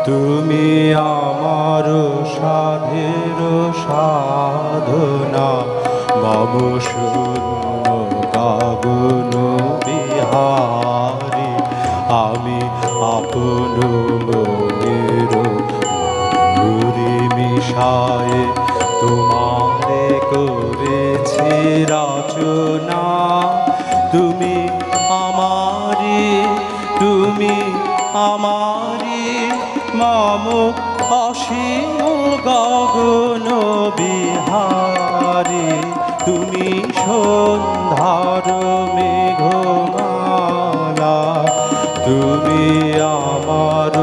তুমি আমার সাধের সাধনা মম শূন্য গগন বিহারী আমি আপন মনের মধুরী মিশায়ে তোমারে করেছি রচনা তুমি আমারি মম অসীম গগন বিহারী তুমি সন্ধ্যার মেঘমালা তুমি আমার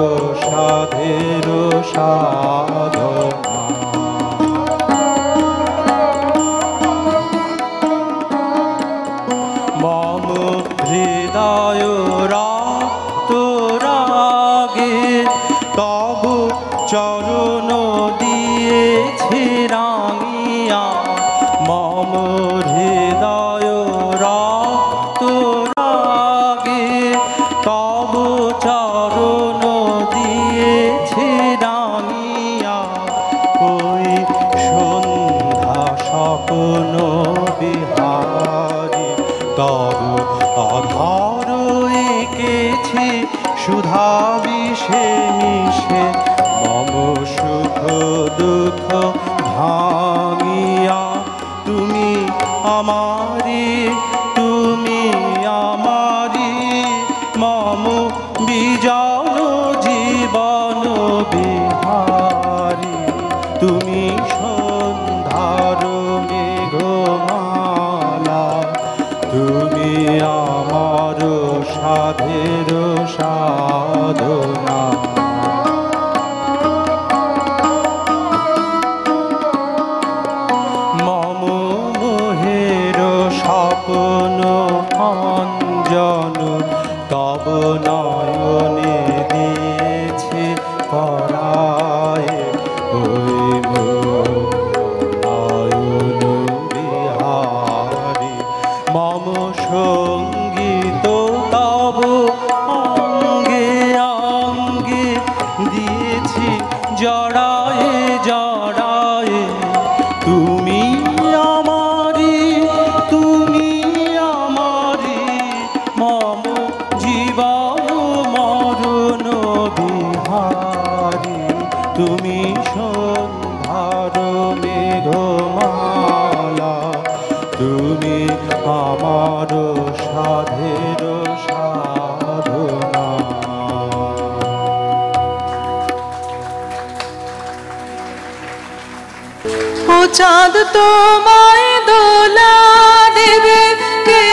সাধের সাধনা মম হৃদয় রাত রাগে তব চরণ দিয়েছি রাঙিয়া মম হৃদয় রাত রাগে তব চরণ দিয়েছি রাঙিয়া ওই সন্ধ্যা স্বপ্ন বিহারী তব অধর এঁকেছি সুধা বিষে মিশে মম সুখ দুঃখ ভাঙিয়া তুমি আমারি মম বিজন জীবন বিহারী তুমি সন্ধ্যার মেঘমালা তুমি আমার সাধের সাধনা মম মোহের স্বপ্ন অঞ্জন তব নয়নে দিয়েছি পরায় ওই নয়ন বিহারী মম সঙ্গীত তব অঙ্গে অঙ্গে দিয়েছি জড়ায়ে জড়ায়ে তুমি আমারি মম জীবন মরণ বিহারী তুমি সন্ধ্যার মেঘমালা তুমি আমার সাধের সাধনা ও চাঁদ তোমায় দোলা দেবে কে